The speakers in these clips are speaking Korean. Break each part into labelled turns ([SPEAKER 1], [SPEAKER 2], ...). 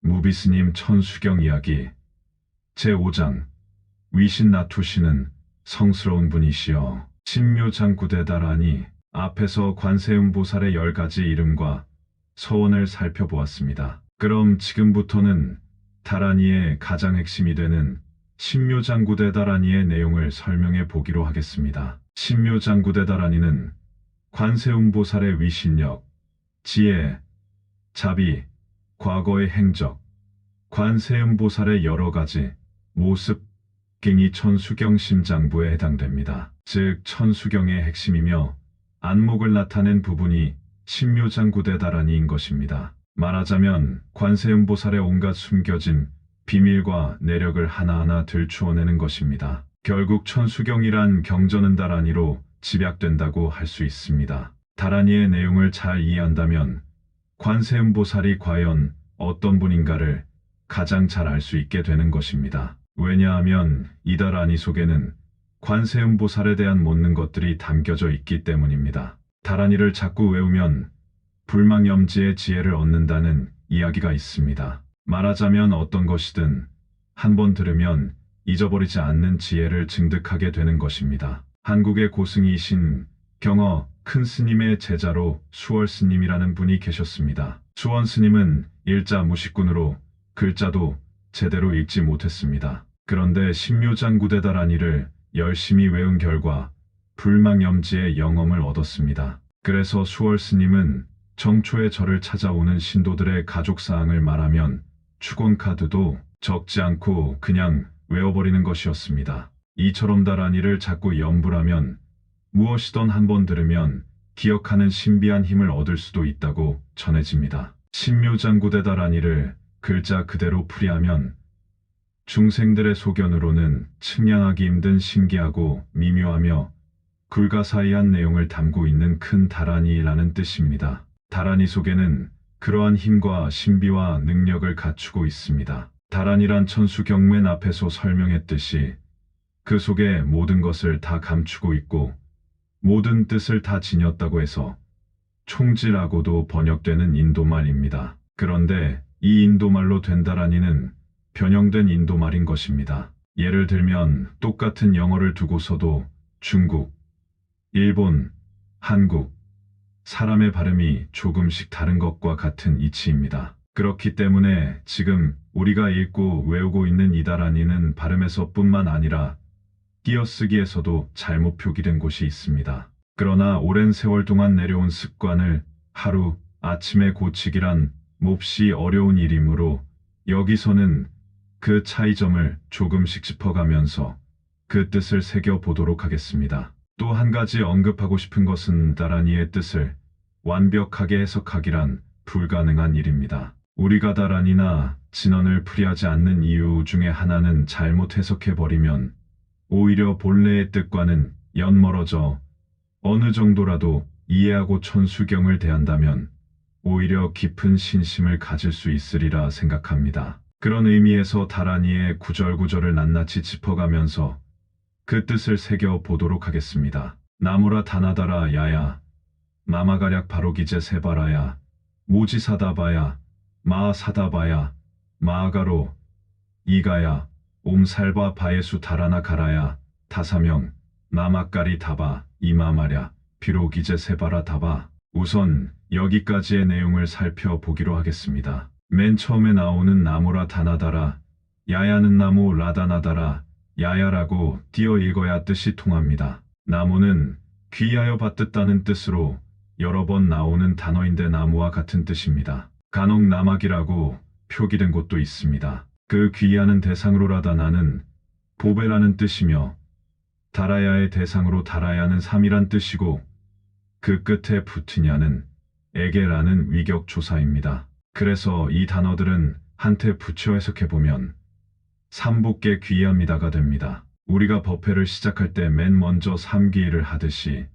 [SPEAKER 1] 무비스님 천수경 이야기 제5장 위신 나투시는 성스러운 분이시여 신묘장구대다라니. 앞에서 관세음보살의 10가지 이름과 서원을 살펴보았습니다. 그럼 지금부터는 다라니의 가장 핵심이 되는 신묘장구대다라니의 내용을 설명해 보기로 하겠습니다. 신묘장구대다라니는 관세음보살의 위신력, 지혜, 자비, 과거의 행적, 관세음보살의 여러 가지 모습 등이 천수경 심장부에 해당됩니다. 즉 천수경의 핵심이며 안목을 나타낸 부분이 신묘장구대다라니인 것입니다. 말하자면 관세음보살의 온갖 숨겨진 비밀과 내력을 하나하나 들추어내는 것입니다. 결국 천수경이란 경전은 다라니로 집약된다고 할 수 있습니다. 다라니의 내용을 잘 이해한다면 관세음보살이 과연 어떤 분인가를 가장 잘 알 수 있게 되는 것입니다. 왜냐하면 이 다라니 속에는 관세음보살에 대한 묻는 것들이 담겨져 있기 때문입니다. 다라니를 자꾸 외우면 불망염지의 지혜를 얻는다는 이야기가 있습니다. 말하자면 어떤 것이든 한번 들으면 잊어버리지 않는 지혜를 증득하게 되는 것입니다. 한국의 고승이신 경어 큰 스님의 제자로 수월스님이라는 분이 계셨습니다. 수원스님은 일자 무식군으로 글자도 제대로 읽지 못했습니다. 그런데 신묘장구대다라니를 열심히 외운 결과 불망염지의 영험을 얻었습니다. 그래서 수월스님은 정초에 절을 찾아오는 신도들의 가족사항을 말하면 축원카드도 적지 않고 그냥 외워버리는 것이었습니다. 이처럼 다라니를 자꾸 염불하면 무엇이든 한번 들으면 기억하는 신비한 힘을 얻을 수도 있다고 전해집니다. 신묘장구대다라니를 글자 그대로 풀이하면 중생들의 소견으로는 측량하기 힘든 신기하고 미묘하며 불가사의한 내용을 담고 있는 큰 다라니라는 뜻입니다. 다라니 속에는 그러한 힘과 신비와 능력을 갖추고 있습니다. 다라니란 천수경 맨 앞에서 설명했듯이 그 속에 모든 것을 다 감추고 있고 모든 뜻을 다 지녔다고 해서 총지라고도 번역되는 인도말입니다. 그런데 이 인도말로 된 다라니는 변형된 인도말인 것입니다. 예를 들면 똑같은 영어를 두고서도 중국, 일본, 한국, 사람의 발음이 조금씩 다른 것과 같은 이치입니다. 그렇기 때문에 지금 우리가 읽고 외우고 있는 이 다라니는 발음에서 뿐만 아니라 띄어쓰기에서도 잘못 표기된 곳이 있습니다. 그러나 오랜 세월 동안 내려온 습관을 하루 아침에 고치기란 몹시 어려운 일이므로 여기서는 그 차이점을 조금씩 짚어가면서 그 뜻을 새겨보도록 하겠습니다. 또 한 가지 언급하고 싶은 것은 다라니의 뜻을 완벽하게 해석하기란 불가능한 일입니다. 우리가 다라니나 진언을 풀이하지 않는 이유 중에 하나는 잘못 해석해버리면 오히려 본래의 뜻과는 연멀어져 어느 정도라도 이해하고 천수경을 대한다면 오히려 깊은 신심을 가질 수 있으리라 생각합니다. 그런 의미에서 다라니의 구절구절을 낱낱이 짚어가면서 그 뜻을 새겨보도록 하겠습니다. 나무라 다나다라 야야 마마가략 바로기제 세바라야 모지사다바야 마사다바야 마아가로 이가야 옴살바 바예수 다라나 가라야 다사명 나마까리 다바 이마마랴 비로기제 세바라 다바. 우선 여기까지의 내용을 살펴보기로 하겠습니다. 맨 처음에 나오는 나무라 다나다라 야야는 나무 라다나다라 야야라고 띄어 읽어야 뜻이 통합니다. 나무는 귀하여 받듣다는 뜻으로 여러 번 나오는 단어인데 나무와 같은 뜻입니다. 간혹 나막이라고 표기된 곳도 있습니다. 그 귀하는 대상으로 라다나는 보배라는 뜻이며 다라야의 대상으로 다라야는 삼이란 뜻이고 그 끝에 붙으냐는 에게라는 위격조사입니다. 그래서 이 단어들은 한테 붙여 해석해보면 삼복계 귀합니다가 됩니다. 우리가 법회를 시작할 때 맨 먼저 삼귀를 하듯이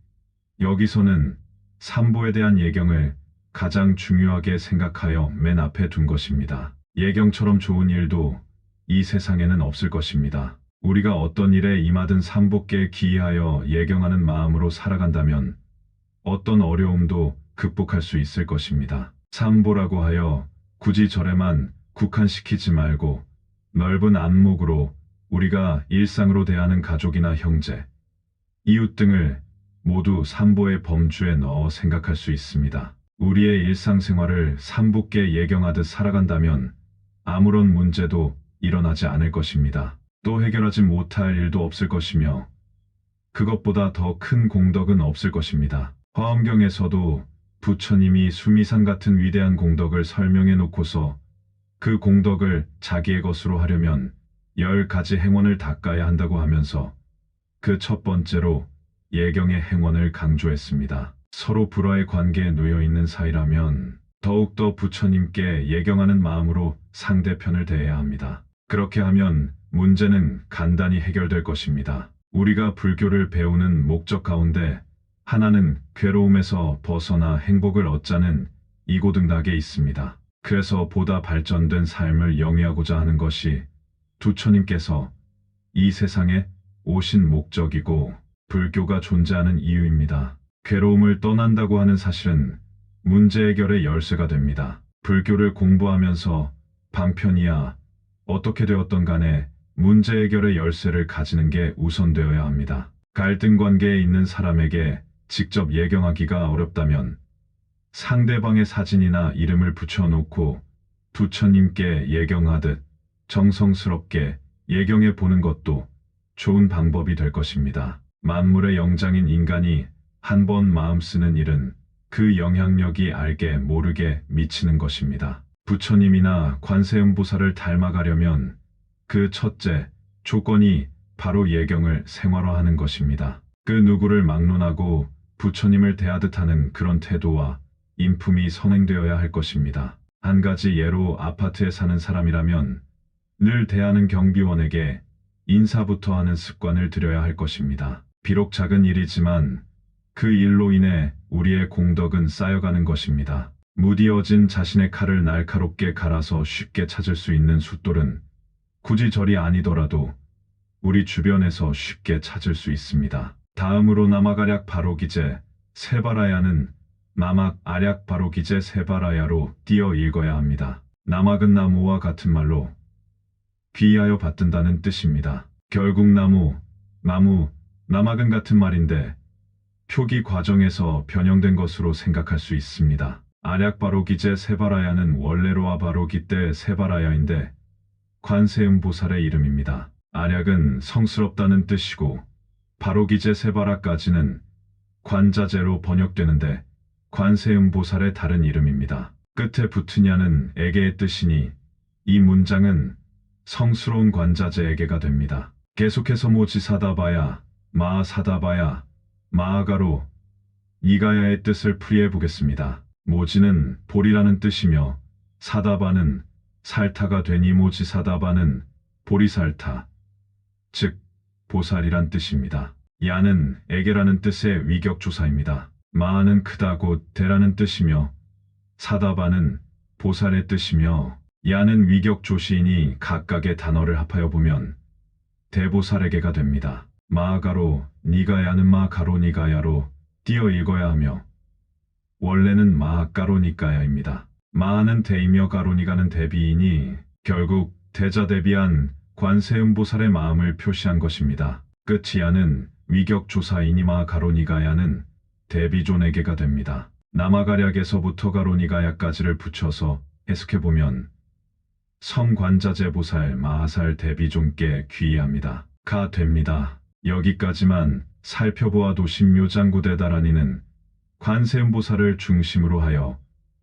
[SPEAKER 1] 여기서는 삼보에 대한 예경을 가장 중요하게 생각하여 맨 앞에 둔 것입니다. 예경처럼 좋은 일도 이 세상에는 없을 것입니다. 우리가 어떤 일에 임하든 삼복계에 기이하여 예경하는 마음으로 살아간다면 어떤 어려움도 극복할 수 있을 것입니다. 삼보라고 하여 굳이 절에만 국한시키지 말고 넓은 안목으로 우리가 일상으로 대하는 가족이나 형제, 이웃 등을 모두 삼보의 범주에 넣어 생각할 수 있습니다. 우리의 일상생활을 삼보께 예경하듯 살아간다면 아무런 문제도 일어나지 않을 것입니다. 또 해결하지 못할 일도 없을 것이며 그것보다 더 큰 공덕은 없을 것입니다. 화엄경에서도 부처님이 수미산 같은 위대한 공덕을 설명해 놓고서 그 공덕을 자기의 것으로 하려면 10가지 행원을 닦아야 한다고 하면서 그 첫 번째로 예경의 행원을 강조했습니다. 서로 불화의 관계에 놓여 있는 사이라면 더욱더 부처님께 예경하는 마음으로 상대편을 대해야 합니다. 그렇게 하면 문제는 간단히 해결될 것입니다. 우리가 불교를 배우는 목적 가운데 하나는 괴로움에서 벗어나 행복을 얻자는 이고등락에 있습니다. 그래서 보다 발전된 삶을 영위하고자 하는 것이 부처님께서 이 세상에 오신 목적이고 불교가 존재하는 이유입니다. 괴로움을 떠난다고 하는 사실은 문제 해결의 열쇠가 됩니다. 불교를 공부하면서 방편이야 어떻게 되었던 간에 문제 해결의 열쇠를 가지는 게 우선되어야 합니다. 갈등 관계에 있는 사람에게 직접 예경하기가 어렵다면 상대방의 사진이나 이름을 붙여놓고 부처님께 예경하듯 정성스럽게 예경해 보는 것도 좋은 방법이 될 것입니다. 만물의 영장인 인간이 한 번 마음 쓰는 일은 그 영향력이 알게 모르게 미치는 것입니다. 부처님이나 관세음보살을 닮아가려면 그 첫째 조건이 바로 예경을 생활화하는 것입니다. 그 누구를 막론하고 부처님을 대하듯 하는 그런 태도와 인품이 선행되어야 할 것입니다. 한 가지 예로 아파트에 사는 사람이라면 늘 대하는 경비원에게 인사부터 하는 습관을 들여야 할 것입니다. 비록 작은 일이지만 그 일로 인해 우리의 공덕은 쌓여가는 것입니다. 무디어진 자신의 칼을 날카롭게 갈아서 쉽게 찾을 수 있는 숫돌은 굳이 절이 아니더라도 우리 주변에서 쉽게 찾을 수 있습니다. 다음으로 나마가략 바로기제 세바라야는 나막 아략 바로기제 세바라야로 띄어 읽어야 합니다. 나막은 나무와 같은 말로 귀하여 받든다는 뜻입니다. 결국 나무, 나막은 같은 말인데 표기 과정에서 변형된 것으로 생각할 수 있습니다. 아략 바로기제 세바라야는 원래로 아바로기 때 세바라야인데 관세음보살의 이름입니다. 아략은 성스럽다는 뜻이고 바로기제 세바라까지는 관자재로 번역되는데 관세음보살의 다른 이름입니다. 끝에 붙으냐는 에게의 뜻이니 이 문장은 성스러운 관자재에게가 됩니다. 계속해서 모지사다바야, 마하사다바야, 마하가로, 이가야의 뜻을 풀이해 보겠습니다. 모지는 볼이라는 뜻이며 사다바는 살타가 되니 모지사다바는 보리살타, 즉 보살이란 뜻입니다. 야는 에게라는 뜻의 위격조사입니다. 마하는 크다 곧 대라는 뜻이며 사다바는 보살의 뜻이며 야는 위격조시이니 각각의 단어를 합하여 보면 대보살에게가 됩니다. 마하가로 니가야는 마가로 니가야로 띄어 읽어야 하며 원래는 마하가로 니가야입니다. 마하는 대이며 가로니가는 대비이니 결국 대자대비한 관세음보살의 마음을 표시한 것입니다. 끝이 야는 위격조사이니 마가로니가야는 대비존에게가 됩니다. 나마가략에서부터 가로니가야까지를 붙여서 해석해보면 성관자재보살 마하살 대비존께 귀의합니다. 가 됩니다. 여기까지만 살펴보아도 신묘장구대다라니는 관세음보살을 중심으로 하여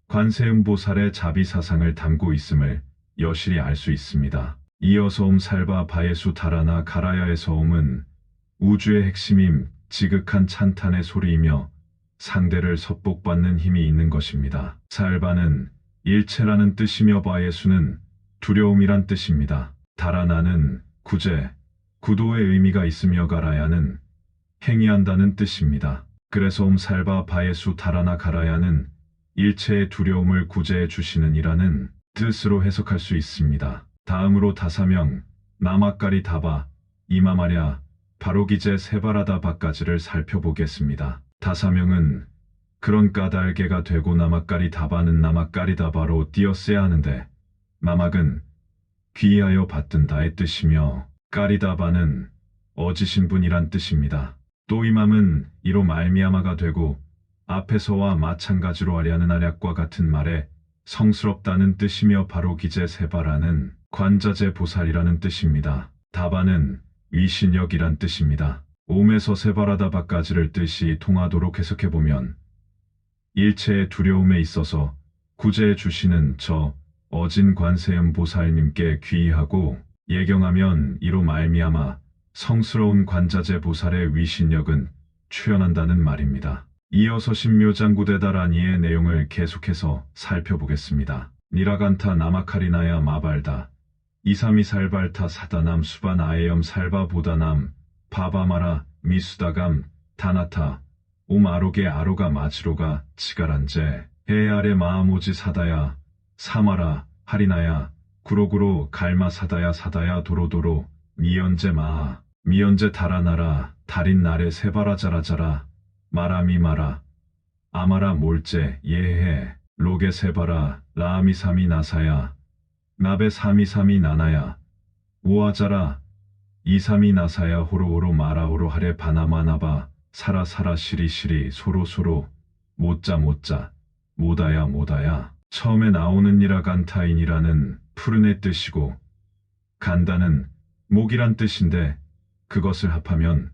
[SPEAKER 1] 관세음보살의 자비사상을 담고 있음을 여실히 알 수 있습니다. 이어서 옴살바 바예수 다라나 가라야에서 옴은 우주의 핵심임 지극한 찬탄의 소리이며 상대를 섭복받는 힘이 있는 것입니다. 살바는 일체라는 뜻이며 바예수는 두려움이란 뜻입니다. 다라나는 구제, 구도의 의미가 있으며 가라야는 행위한다는 뜻입니다. 그래서 옴살바 바예수 다라나 가라야는 일체의 두려움을 구제해 주시는 이라는 뜻으로 해석할 수 있습니다. 다음으로 다사명, 나마까리 다바, 이마마랴, 바로기제 세바라다바까지를 살펴보겠습니다. 다사명은 그런 까닭개가 되고 나마까리 다바는 나마까리 다바로 띄었어야 하는데 마막은 귀하여 받든다의 뜻이며 까리다바는 얻으신 분이란 뜻입니다. 또 이맘은 이로 말미암아가 되고 앞에서와 마찬가지로 하려는 아략과 같은 말에 성스럽다는 뜻이며 바로 기제 세바라는 관자재 보살이라는 뜻입니다. 다바는 위신역이란 뜻입니다. 옴에서 세바라다바까지를 뜻이 통하도록 해석해보면 일체의 두려움에 있어서 구제해 주시는 저 어진 관세음 보살님께 귀의하고 예경하면 이로 말미암아 성스러운 관자재 보살의 위신력은 출현한다는 말입니다. 이어서 신묘장구대다라니의 내용을 계속해서 살펴보겠습니다. 니라간타 나마카리나야 마발다 이사미 살발타 사다남 수반 아에염 살바 보다남 바바마라 미수다감 다나타 옴아로게 아로가 마지로가 치가란제 해 아래 마아모지 사다야 사마라 하리나야 구로구로 갈마 사다야 사다야 도로도로 미연제 마아 미연제 다라나라 달인 나래 세바라 자라자라 마라미 마라 아마라 몰제 예해 로게 세바라 라아미 사미 나사야 나베 사미 사미 나나야 우아자라 이사미 나사야 호로호로 마라호로 하레 바나마나바 사라 사라 시리 시리 소로 소로 못자 못자 모다야 모다야 처음에 나오는 이라 간타인이라는 푸른의 뜻이고 간다는 목이란 뜻인데 그것을 합하면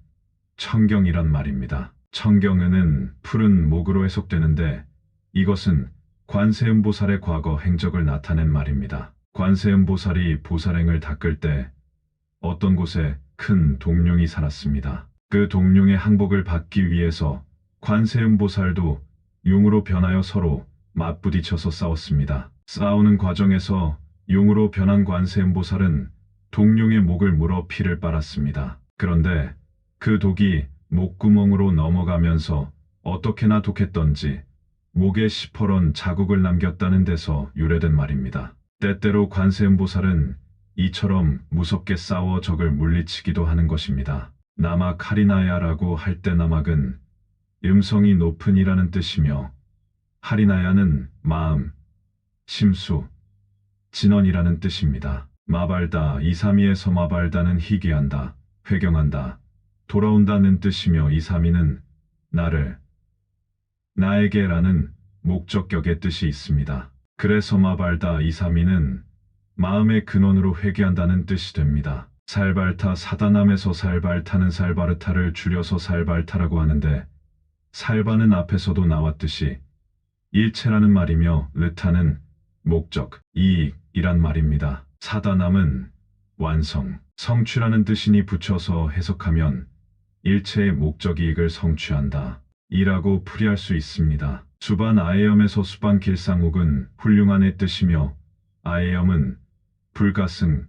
[SPEAKER 1] 청경이란 말입니다. 청경은 푸른 목으로 해석되는데 이것은 관세음보살의 과거 행적을 나타낸 말입니다. 관세음보살이 보살행을 닦을 때 어떤 곳에 큰 동룡이 살았습니다. 그 동룡의 항복을 받기 위해서 관세음보살도 용으로 변하여 서로 맞부딪혀서 싸웠습니다. 싸우는 과정에서 용으로 변한 관세음보살은 동룡의 목을 물어 피를 빨았습니다. 그런데 그 독이 목구멍으로 넘어가면서 어떻게나 독했던지 목에 시퍼런 자국을 남겼다는 데서 유래된 말입니다. 때때로 관세음보살은 이처럼 무섭게 싸워 적을 물리치기도 하는 것입니다. 나마 카리나야라고 할 때 나막은 음성이 높은 이라는 뜻이며 하리나야는 마음, 심수, 진언이라는 뜻입니다. 마발다 이사미에서 마발다는 희귀한다, 회경한다, 돌아온다는 뜻이며 이사미는 나를, 나에게라는 목적격의 뜻이 있습니다. 그래서 마발다 이사미는 마음의 근원으로 회귀한다는 뜻이 됩니다. 살발타 사다남에서 살발타는 살바르타를 줄여서 살발타라고 하는데 살바는 앞에서도 나왔듯이 일체라는 말이며 르타는 목적, 이익이란 말입니다. 사다남은 완성, 성취라는 뜻이니 붙여서 해석하면 일체의 목적 이익을 성취한다. 이라고 풀이할 수 있습니다. 수반 아에염에서 수반 길상옥은 훌륭한의 뜻이며 아에염은 불가승,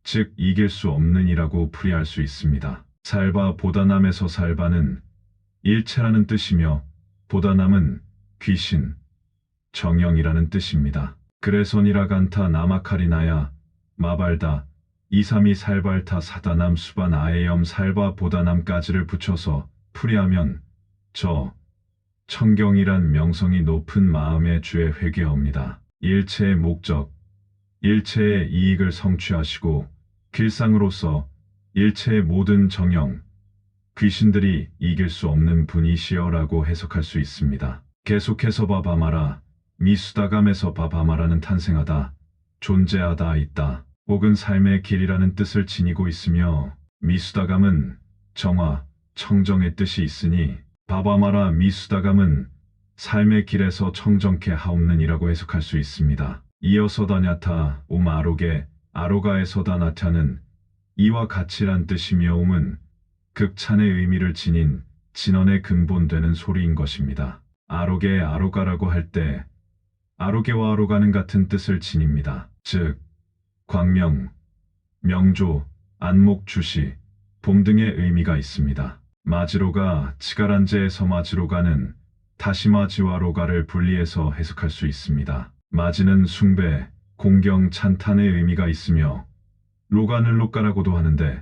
[SPEAKER 1] 즉 이길 수 없는 이라고 풀이할 수 있습니다. 살바 보다남에서 살바는 일체라는 뜻이며 보다남은 귀신, 정영이라는 뜻입니다. 그래서 니라간타 나마카리나야 마발다 이사미 살발타 사다남 수반 아에염 살바 보다남까지를 붙여서 풀이하면 저 청경이란 명성이 높은 마음의 주에 회귀하옵니다. 일체의 목적, 일체의 이익을 성취하시고 길상으로서 일체의 모든 정영, 귀신들이 이길 수 없는 분이시여라고 해석할 수 있습니다. 계속해서 바바마라, 미수다감에서 바바마라는 탄생하다, 존재하다 있다, 혹은 삶의 길이라는 뜻을 지니고 있으며 미수다감은 정화, 청정의 뜻이 있으니 바바마라 미수다감은 삶의 길에서 청정케 하옵는 이라고 해석할 수 있습니다. 이어서 다냐타 옴 아로게 아로가에서 다나타는 이와 같이란 뜻이며 옴은 극찬의 의미를 지닌 진언의 근본되는 소리인 것입니다. 아로게 아로가라고 할 때 아로게와 아로가는 같은 뜻을 지닙니다. 즉 광명, 명조, 안목 주시, 봄 등의 의미가 있습니다. 마지로가 치가란제에서 마지로가는 다시마지와로가를 분리해서 해석할 수 있습니다. 마지는 숭배, 공경, 찬탄의 의미가 있으며 로가는 로가라고도 하는데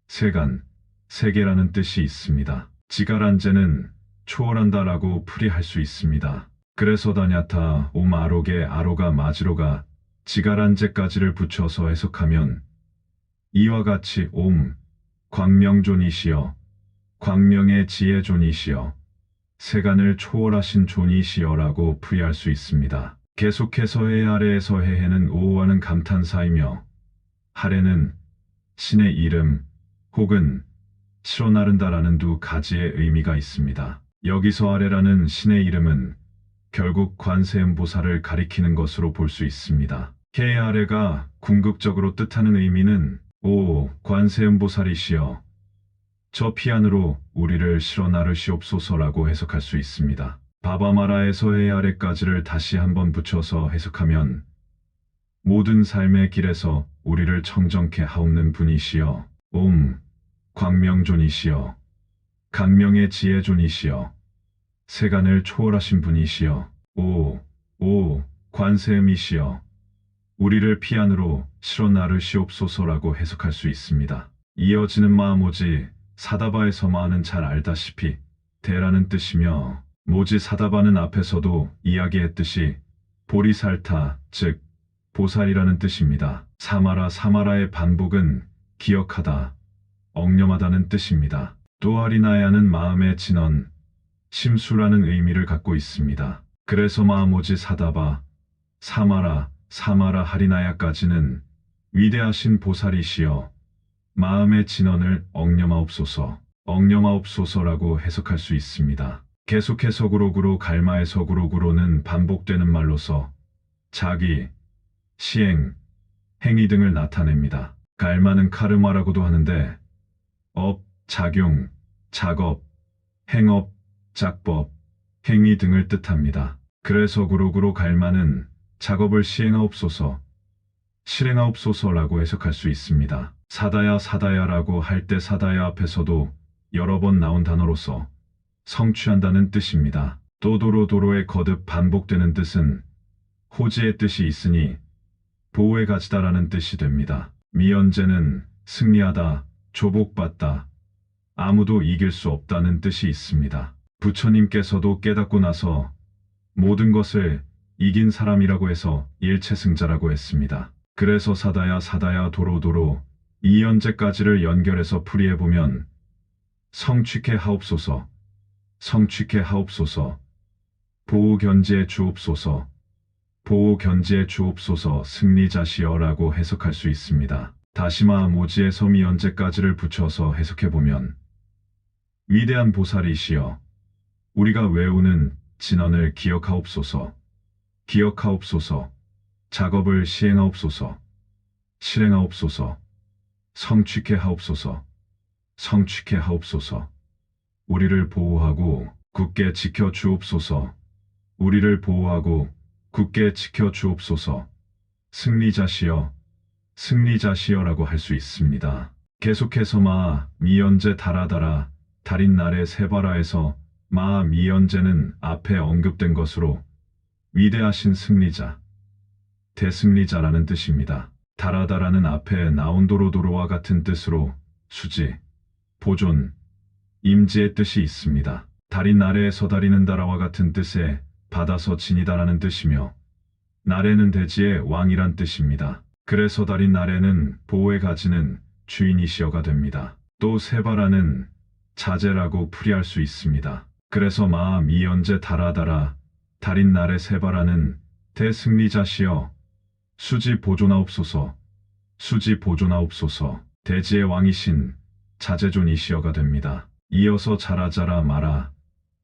[SPEAKER 1] 세간, 세계라는 뜻이 있습니다. 지가란제는 초월한다라고 풀이할 수 있습니다. 그래서 다냐타 옴 아로게 아로가 마지로가 지가란제까지를 붙여서 해석하면 이와 같이 옴, 광명존이시여, 광명의 지혜존이시여, 세간을 초월하신 존이시여라고 풀이할 수 있습니다. 계속해서 해 아래에서 해해는 오호하는 감탄사이며 하래는 신의 이름 혹은 실어 나른다라는 두 가지의 의미가 있습니다. 여기서 아래라는 신의 이름은 결국 관세음보살을 가리키는 것으로 볼 수 있습니다. 해 아래가 궁극적으로 뜻하는 의미는 오 관세음보살이시여 저 피안으로 우리를 실어 나르시옵소서라고 해석할 수 있습니다. 바바마라에서 해 아래까지를 다시 한번 붙여서 해석하면 모든 삶의 길에서 우리를 청정케 하옵는 분이시여 옴 광명존이시여 강명의 지혜존이시여 세간을 초월하신 분이시여 오 관세음이시여 우리를 피안으로 실어 나르시옵소서라고 해석할 수 있습니다. 이어지는 마모지 사다바에서마는 잘 알다시피 대라는 뜻이며 모지 사다바는 앞에서도 이야기했듯이 보리살타 즉 보살이라는 뜻입니다. 사마라의 반복은 기억하다, 억념하다는 뜻입니다. 또 하리나야는 마음의 진언, 심수라는 의미를 갖고 있습니다. 그래서 마모지 사다바, 사마라 하리나야까지는 위대하신 보살이시여 마음의 진언을 억념하옵소서라고 해석할 수 있습니다. 계속해서 구로구로 갈마에서 구로구로는 반복되는 말로서 자기, 시행, 행위 등을 나타냅니다. 갈마는 카르마라고도 하는데 업, 작용, 작업, 행업, 작법, 행위 등을 뜻합니다. 그래서 구로구로 갈마는 작업을 시행하옵소서, 실행하옵소서라고 해석할 수 있습니다. 사다야라고 할 때 사다야 앞에서도 여러 번 나온 단어로서 성취한다는 뜻입니다. 또 도로에 거듭 반복되는 뜻은 호지의 뜻이 있으니 보호에 가지다라는 뜻이 됩니다. 미연제는 승리하다, 조복받다, 아무도 이길 수 없다는 뜻이 있습니다. 부처님께서도 깨닫고 나서 모든 것을 이긴 사람이라고 해서 일체승자라고 했습니다. 그래서 사다야 도로 이연제까지를 연결해서 풀이해보면 성취케 하옵소서, 보호견지에 주옵소서, 승리자시여라고 해석할 수 있습니다. 다시마 모지에서 미연제까지를 붙여서 해석해보면 위대한 보살이시여 우리가 외우는 진언을 기억하옵소서, 작업을 시행하옵소서, 실행하옵소서, 성취케 하옵소서, 우리를 보호하고 굳게 지켜주옵소서, 승리자시여라고 할 수 있습니다. 계속해서 미연제 다라다라 달인 날의 세바라에서 미연제는 앞에 언급된 것으로 위대하신 승리자, 대승리자라는 뜻입니다. 다라다라는 앞에 나온 도로와 같은 뜻으로 수지, 보존, 임지의 뜻이 있습니다. 달인 나래에서 다리는 다라와 같은 뜻의 받아서 지니다라는 뜻이며 나래는 대지의 왕이란 뜻입니다. 그래서 달인 나래는 보호에 가지는 주인이시여가 됩니다. 또 세바라는 자제라고 풀이할 수 있습니다. 그래서 미연제 다라다라 달인 나래 세바라는 대승리자시여 수지 보존하옵소서, 대지의 왕이신 자제존이시여가 됩니다. 이어서 자라자라 마라,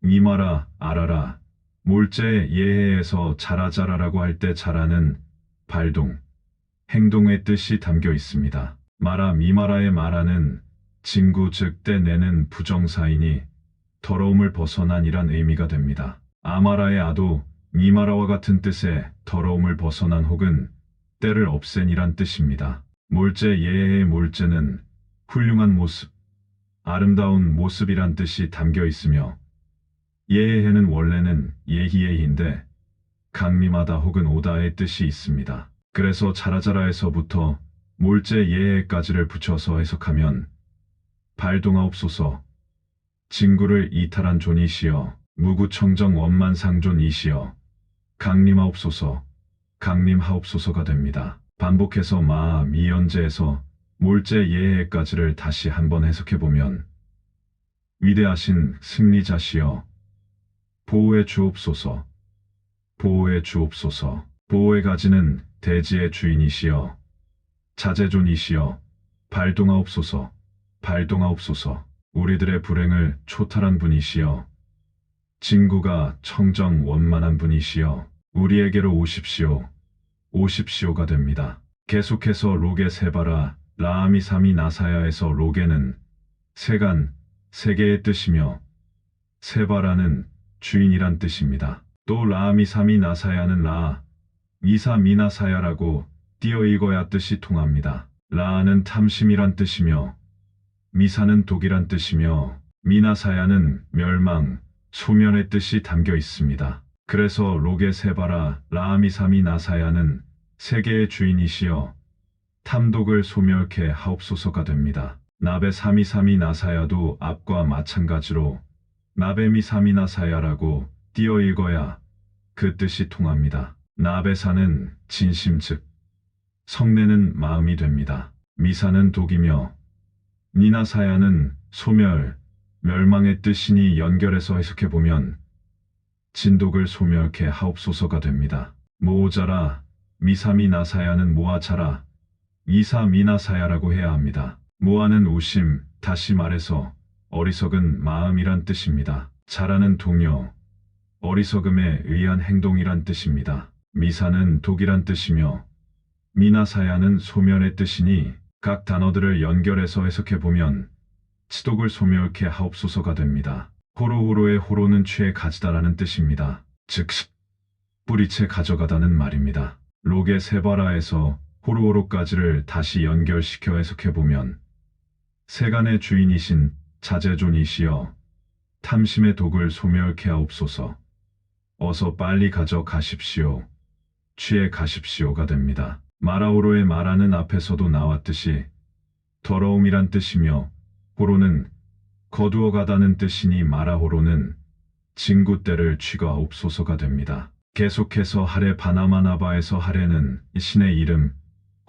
[SPEAKER 1] 미마라, 아라라, 몰제 예해에서 자라자라라고 할 때 자라는 발동, 행동의 뜻이 담겨 있습니다. 미마라의 마라는 진구 즉 떼내는 부정사이니 더러움을 벗어난이란 의미가 됩니다. 아마라의 아도 미마라와 같은 뜻의 더러움을 벗어난 혹은 때를 없앤이란 뜻입니다. 몰제 예해의 몰제는 훌륭한 모습, 아름다운 모습이란 뜻이 담겨 있으며 예해는 원래는 예희예희인데 강림하다 혹은 오다의 뜻이 있습니다. 그래서 자라자라에서부터 몰제 예해까지를 붙여서 해석하면 발동하옵소서, 진구를 이탈한 존이시여, 무구청정 원만상존이시여, 강림하옵소서, 강림하옵소서가 됩니다. 반복해서 마, 미연제에서 몰제, 예해까지를 다시 한번 해석해보면 위대하신 승리자시여 보호해 주옵소서, 보호해 주옵소서. 보호의 가지는 대지의 주인이시여 자재존이시여 발동하옵소서, 발동하옵소서. 우리들의 불행을 초탈한 분이시여 진구가 청정 원만한 분이시여 우리에게로 오십시오, 오십시오가 됩니다. 계속해서 로게 세바라 라아미사미 나사야에서 로게는 세간, 세계의 뜻이며 세바라는 주인이란 뜻입니다. 또 라아미사미 나사야는 라, 미사 미나사야라고 띄어 읽어야 뜻이 통합니다. 라아는 탐심이란 뜻이며 미사는 독이란 뜻이며 미나사야는 멸망, 소멸의 뜻이 담겨 있습니다. 그래서 로게 세바라 라아미사미 나사야는 세계의 주인이시여 탐독을 소멸케 하옵소서가 됩니다. 나베 사미사미 나사야도 앞과 마찬가지로 나베미사미 나사야라고 띄어 읽어야 그 뜻이 통합니다. 나베사는 진심 즉 성내는 마음이 됩니다. 미사는 독이며 니나사야는 소멸, 멸망의 뜻이니 연결해서 해석해보면 진독을 소멸케 하옵소서가 됩니다. 모오자라 미사미 나사야는 모아자라 미사 미나사야라고 해야 합니다. 모아는 우심, 다시 말해서 어리석은 마음이란 뜻입니다. 자라는 동요, 어리석음에 의한 행동이란 뜻입니다. 미사는 독이란 뜻이며 미나사야는 소멸의 뜻이니 각 단어들을 연결해서 해석해보면 치독을 소멸케 하옵소서가 됩니다. 호로호로의 호로는 취에 가지다라는 뜻입니다. 즉 뿌리채 가져가다는 말입니다. 로게 세바라에서 호로호로까지를 다시 연결시켜 해석해보면 세간의 주인이신 자재존이시여 탐심의 독을 소멸케 하옵소서 어서 빨리 가져가십시오, 취해 가십시오가 됩니다. 마라호로의 마라는 앞에서도 나왔듯이 더러움이란 뜻이며 호로는 거두어 가다는 뜻이니 마라호로는 진구떼를 취거하옵소서가 됩니다. 계속해서 하레 바나마나바에서 하레는 신의 이름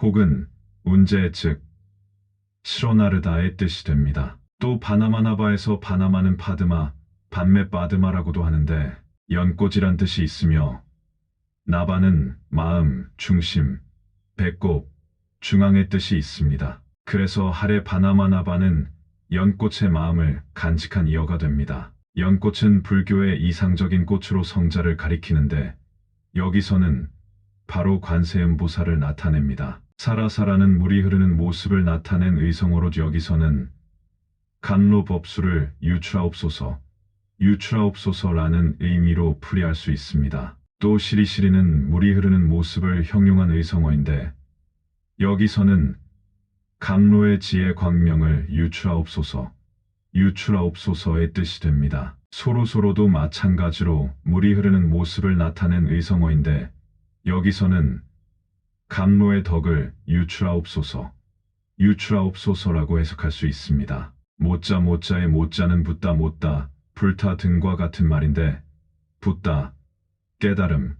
[SPEAKER 1] 혹은 운제 즉 시로나르다의 뜻이 됩니다. 또 바나마나바에서 바나마는 파드마, 반메 빠드마라고도 하는데 연꽃이란 뜻이 있으며 나바는 마음, 중심, 배꼽, 중앙의 뜻이 있습니다. 그래서 하레 바나마나바는 연꽃의 마음을 간직한 이어가 됩니다. 연꽃은 불교의 이상적인 꽃으로 성자를 가리키는데 여기서는 바로 관세음보살을 나타냅니다. 사라사라는 물이 흐르는 모습을 나타낸 의성어로 여기서는 간로법수를 유출하옵소서, 유출하옵소서라는 의미로 풀이할 수 있습니다. 또 시리시리는 물이 흐르는 모습을 형용한 의성어인데 여기서는 감로의 지혜 광명을 유출하옵소서, 유출하옵소서의 뜻이 됩니다. 소로소로도 마찬가지로 물이 흐르는 모습을 나타낸 의성어인데 여기서는 감로의 덕을 유출하옵소서, 유출하옵소서라고 해석할 수 있습니다. 모자 모자의 모자는 붓다 못다, 불타 등과 같은 말인데 붓다, 깨달음,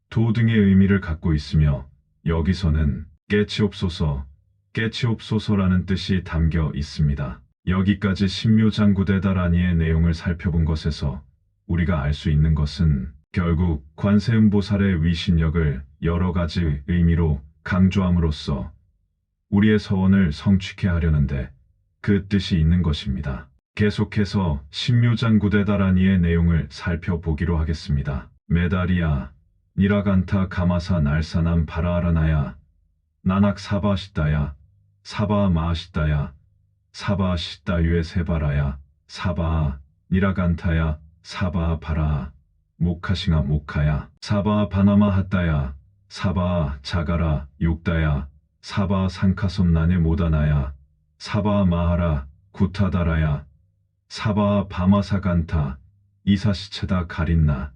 [SPEAKER 1] 도 등의 의미를 갖고 있으며 여기서는 깨치옵소서, 깨치옵소서라는 뜻이 담겨 있습니다. 여기까지 신묘장구대다라니의 내용을 살펴본 것에서 우리가 알 수 있는 것은 결국 관세음보살의 위신력을 여러 가지 의미로 강조함으로써 우리의 서원을 성취케 하려는데 그 뜻이 있는 것입니다. 계속해서 신묘장구대다라니의 내용을 살펴보기로 하겠습니다. 메다리야, 니라간타 가마사 날사남 바라아라나야, 나낙 사바시다야, 사바 마시다야, 사바 시다유에 세바라야, 사바 니라간타야, 사바 바라 모카싱아 모카야, 사바 바나마 핫다야, 사바 자가라 욕다야, 사바 상카솜나네 모다나야, 사바 마하라 구타다라야, 사바 바마사간타 이사시체다 가린나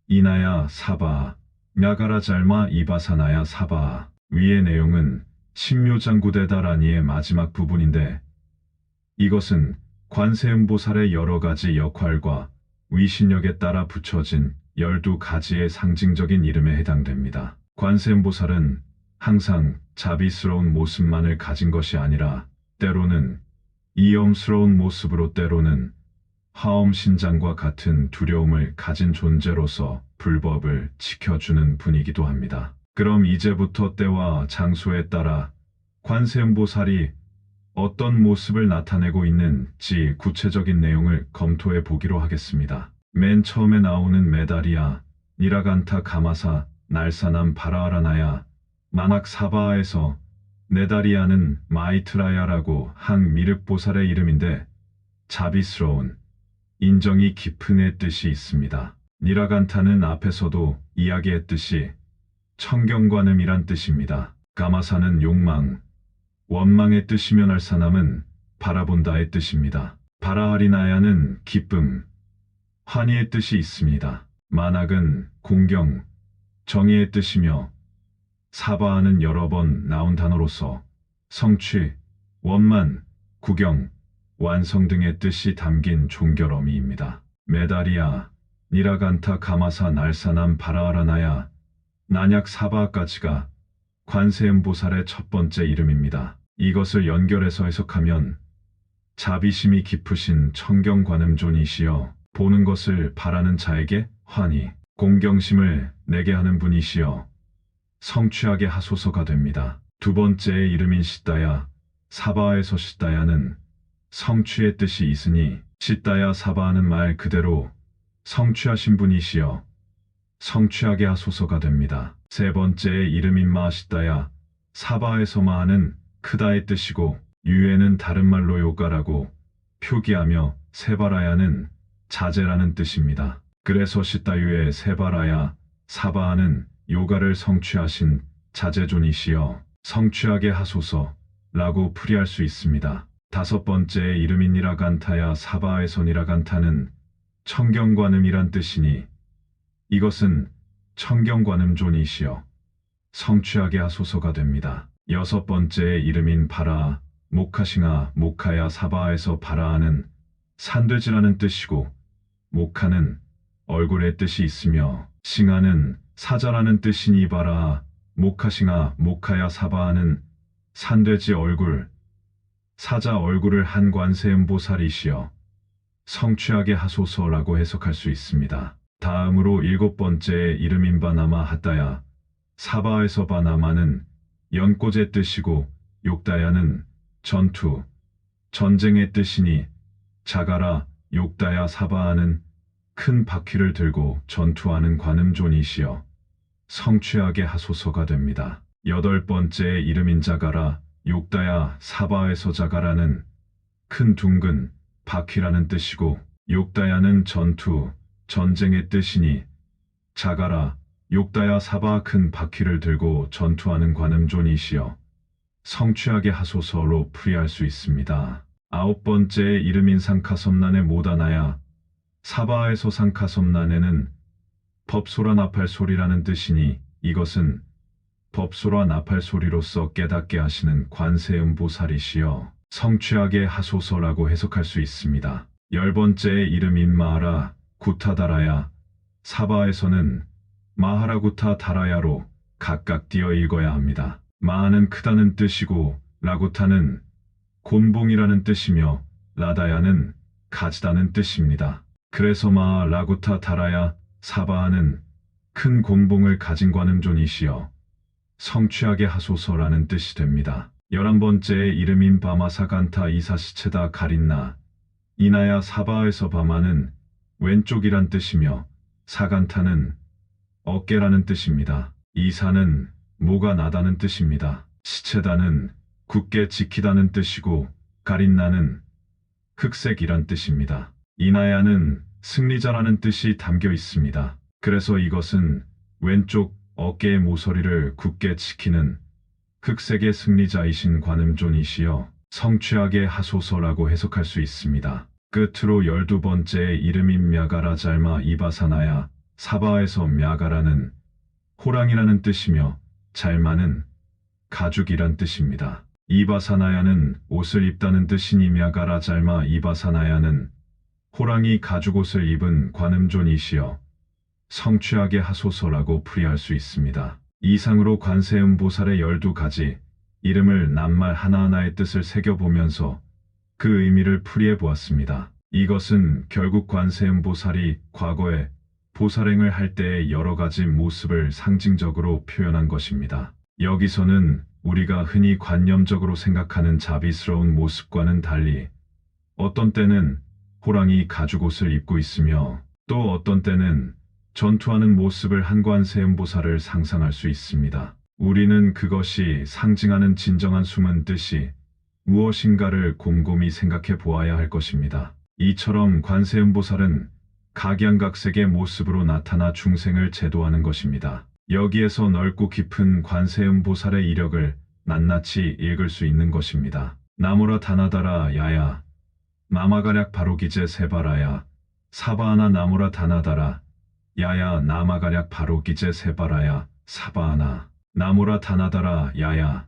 [SPEAKER 1] 이나야 사바 냐가라 잘마 이바사나야 사바. 위의 내용은 신묘장구대다라니의 마지막 부분인데 이것은 관세음보살의 여러 가지 역할과 위신력에 따라 붙여진 12가지의 상징적인 이름에 해당됩니다. 관세음보살은 항상 자비스러운 모습만을 가진 것이 아니라 때로는 이엄스러운 모습으로 때로는 화엄신장과 같은 두려움을 가진 존재로서 불법을 지켜주는 분이기도 합니다. 그럼 이제부터 때와 장소에 따라 관세음보살이 어떤 모습을 나타내고 있는지 구체적인 내용을 검토해 보기로 하겠습니다. 맨 처음에 나오는 메다리아, 니라간타 가마사, 날사남 바라하라나야, 만악 사바에서 네다리아는 마이트라야라고 한 미륵보살의 이름인데 자비스러운, 인정이 깊은의 뜻이 있습니다. 니라간타는 앞에서도 이야기했듯이 청경관음이란 뜻입니다. 가마사는 욕망, 원망의 뜻이며 날사남은 바라본다의 뜻입니다. 바라하리나야는 기쁨, 환희의 뜻이 있습니다. 만악은 공경, 정의의 뜻이며 사바하는 여러 번 나온 단어로서 성취, 원만, 구경, 완성 등의 뜻이 담긴 종결 어미입니다. 메다리아, 니라간타 가마사 날사남 바라하라나야, 난약 사바까지가 관세음보살의 첫 번째 이름입니다. 이것을 연결해서 해석하면 자비심이 깊으신 청경관음존이시여 보는 것을 바라는 자에게 환희, 공경심을 내게 하는 분이시여 성취하게 하소서가 됩니다. 두 번째의 이름인 시다야, 사바에서 시다야는 성취의 뜻이 있으니 시다야 사바하는 말 그대로 성취하신 분이시여 성취하게 하소서가 됩니다. 세 번째의 이름인 마시다야, 사바에서 마하는 크다의 뜻이고 유에는 다른 말로 요가라고 표기하며 세바라야는 자제라는 뜻입니다. 그래서 시다유의 세바라야, 사바하는 요가를 성취하신 자제존이시여 성취하게 하소서라고 풀이할 수 있습니다. 다섯 번째의 이름인 니라간타야, 사바에서 니라간타는 청경관음이란 뜻이니 이것은 청경관음존이시여 성취하게 하소서가 됩니다. 여섯 번째의 이름인 바라, 모카싱아, 모카야 사바에서 바라하는 산돼지라는 뜻이고 모카는 얼굴의 뜻이 있으며 싱아는 사자라는 뜻이니 바라, 모카싱아, 모카야 사바하는 산돼지 얼굴, 사자 얼굴을 한 관세음보살이시여 성취하게 하소서라고 해석할 수 있습니다. 다음으로 일곱 번째의 이름인 바나마 하다야, 사바에서 바나마는 연꽃의 뜻이고 욕다야는 전투, 전쟁의 뜻이니 자가라, 욕다야 사바하는 큰 바퀴를 들고 전투하는 관음존이시여 성취하게 하소서가 됩니다. 여덟 번째의 이름인 자가라, 욕다야 사바에서 자가라는 큰 둥근 바퀴라는 뜻이고 욕다야는 전투, 전쟁의 뜻이니 자가라, 욕다야 사바 큰 바퀴를 들고 전투하는 관음존이시여 성취하게 하소서로 풀이할 수 있습니다. 아홉 번째의 이름인 상카섬난의 모다나야, 사바에서 상카섬난에는 법소라 나팔소리라는 뜻이니 이것은 법소라 나팔소리로서 깨닫게 하시는 관세음보살이시여 성취하게 하소서라고 해석할 수 있습니다. 열 번째의 이름인 마하라, 구타다라야, 사바에서는 마하라구타 다라야로 각각 띄어 읽어야 합니다. 마하는 크다는 뜻이고 라구타는 곤봉이라는 뜻이며 라다야는 가지다는 뜻입니다. 그래서 마하 라구타 다라야 사바하는 큰 곤봉을 가진 관음존이시여 성취하게 하소서라는 뜻이 됩니다. 11번째의 이름인 바마사간타 이사시체다 가린나, 이나야 사바에서 바마는 왼쪽이란 뜻이며 사간타는 어깨라는 뜻입니다. 이사는 모가 나다는 뜻입니다. 시체다는 굳게 지키다는 뜻이고 가린나는 흑색이란 뜻입니다. 이나야는 승리자라는 뜻이 담겨 있습니다. 그래서 이것은 왼쪽 어깨의 모서리를 굳게 지키는 흑색의 승리자이신 관음존이시여 성취하게 하소서라고 해석할 수 있습니다. 끝으로 12번째의 이름인 мя가라 잘마 이바사나야, 사바에서 мя가라는 호랑이라는 뜻이며 잘마는 가죽이란 뜻입니다. 이바사나야는 옷을 입다는 뜻이니 мя가라 잘마 이바사나야는 호랑이 가죽옷을 입은 관음존이시여 성취하게 하소서라고 풀이할 수 있습니다. 이상으로 관세음보살의 12가지 이름을 낱말 하나하나의 뜻을 새겨보면서 그 의미를 풀이해 보았습니다. 이것은 결국 관세음보살이 과거에 보살행을 할 때의 여러 가지 모습을 상징적으로 표현한 것입니다. 여기서는 우리가 흔히 관념적으로 생각하는 자비스러운 모습과는 달리 어떤 때는 호랑이 가죽옷을 입고 있으며 또 어떤 때는 전투하는 모습을 한 관세음보살을 상상할 수 있습니다. 우리는 그것이 상징하는 진정한 숨은 뜻이 무엇인가를 곰곰이 생각해 보아야 할 것입니다. 이처럼 관세음보살은 각양각색의 모습으로 나타나 중생을 제도하는 것입니다. 여기에서 넓고 깊은 관세음보살의 이력을 낱낱이 읽을 수 있는 것입니다. 나무라 다나다라 야야 나마가략 바로기제 세바라야 사바하나 나무라 다나다라 야야 나마가략 바로기제 세바라야 사바하나 나무라 다나다라 야야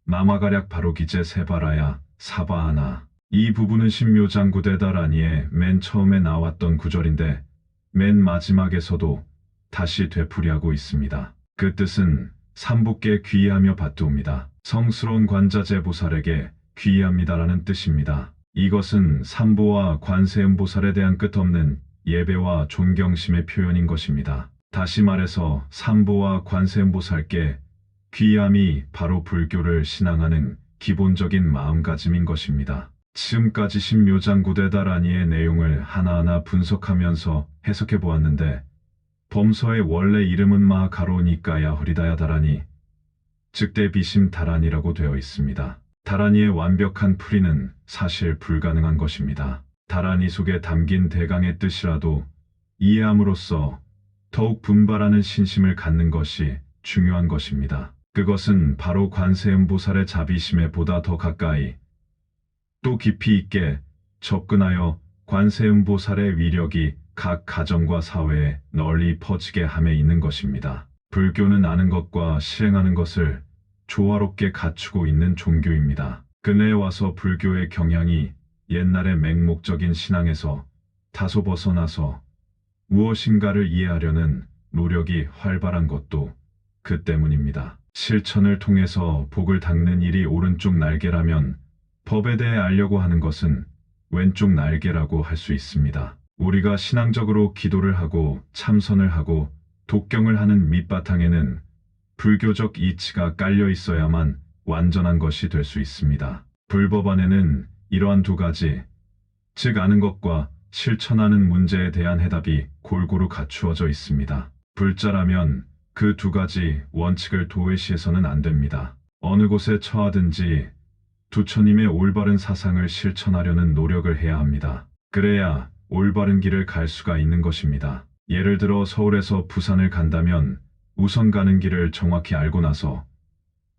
[SPEAKER 1] 나마가략 바로기제 세바라야 사바하나. 이 부분은 신묘장구대다라니에 맨 처음에 나왔던 구절인데 맨 마지막에서도 다시 되풀이하고 있습니다. 그 뜻은 삼부께 귀의하며 받두옵니다. 성스러운 관자재보살에게 귀의합니다라는 뜻입니다. 이것은 삼보와 관세음보살에 대한 끝없는 예배와 존경심의 표현인 것입니다. 다시 말해서 삼보와 관세음보살께 귀의함이 바로 불교를 신앙하는 기본적인 마음가짐인 것입니다. 지금까지 신묘장구대다라니의 내용을 하나하나 분석하면서 해석해 보았는데 범서의 원래 이름은 마하가로니까야 허리다야다라니 즉 대비심다란이라고 되어 있습니다. 다란이의 완벽한 풀이는 사실 불가능한 것입니다. 다란이 속에 담긴 대강의 뜻이라도 이해함으로써 더욱 분발하는 신심을 갖는 것이 중요한 것입니다. 그것은 바로 관세음보살의 자비심에 보다 더 가까이 또 깊이 있게 접근하여 관세음보살의 위력이 각 가정과 사회에 널리 퍼지게 함에 있는 것입니다. 불교는 아는 것과 실행하는 것을 조화롭게 갖추고 있는 종교입니다. 근래에 와서 불교의 경향이 옛날의 맹목적인 신앙에서 다소 벗어나서 무엇인가를 이해하려는 노력이 활발한 것도 그 때문입니다. 실천을 통해서 복을 닦는 일이 오른쪽 날개라면 법에 대해 알려고 하는 것은 왼쪽 날개라고 할 수 있습니다. 우리가 신앙적으로 기도를 하고 참선을 하고 독경을 하는 밑바탕에는 불교적 이치가 깔려 있어야만 완전한 것이 될 수 있습니다. 불법 안에는 이러한 두 가지, 즉 아는 것과 실천하는 문제에 대한 해답이 골고루 갖추어져 있습니다. 불자라면 그 두 가지 원칙을 도외시해서는 안 됩니다. 어느 곳에 처하든지 부처님의 올바른 사상을 실천하려는 노력을 해야 합니다. 그래야 올바른 길을 갈 수가 있는 것입니다. 예를 들어 서울에서 부산을 간다면 우선 가는 길을 정확히 알고 나서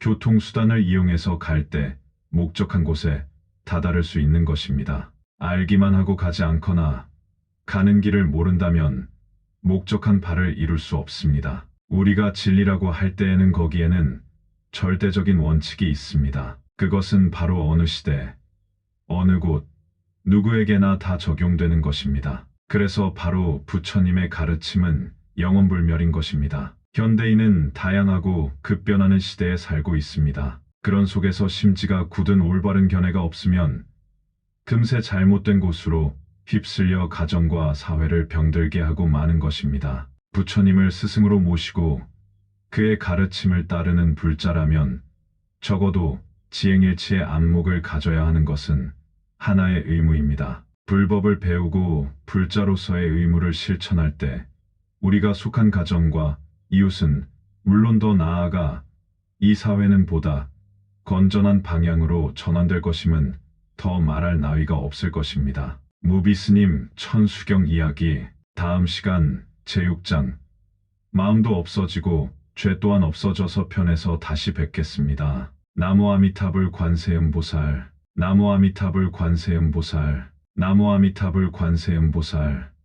[SPEAKER 1] 교통수단을 이용해서 갈 때 목적한 곳에 다다를 수 있는 것입니다. 알기만 하고 가지 않거나 가는 길을 모른다면 목적한 바를 이룰 수 없습니다. 우리가 진리라고 할 때에는 거기에는 절대적인 원칙이 있습니다. 그것은 바로 어느 시대, 어느 곳, 누구에게나 다 적용되는 것입니다. 그래서 바로 부처님의 가르침은 영원불멸인 것입니다. 현대인은 다양하고 급변하는 시대에 살고 있습니다. 그런 속에서 심지가 굳은 올바른 견해가 없으면 금세 잘못된 곳으로 휩쓸려 가정과 사회를 병들게 하고 마는 것입니다. 부처님을 스승으로 모시고 그의 가르침을 따르는 불자라면 적어도 지행일치의 안목을 가져야 하는 것은 하나의 의무입니다. 불법을 배우고 불자로서의 의무를 실천할 때 우리가 속한 가정과 이웃은 물론 더 나아가 이 사회는 보다 건전한 방향으로 전환될 것임은 더 말할 나위가 없을 것입니다. 무비스님 천수경 이야기 다음 시간 제6장 마음도 없어지고 죄 또한 없어져서 편에서 다시 뵙겠습니다. 나무 아미타불 관세음보살 나무 아미타불 관세음보살 나무 아미타불 관세음보살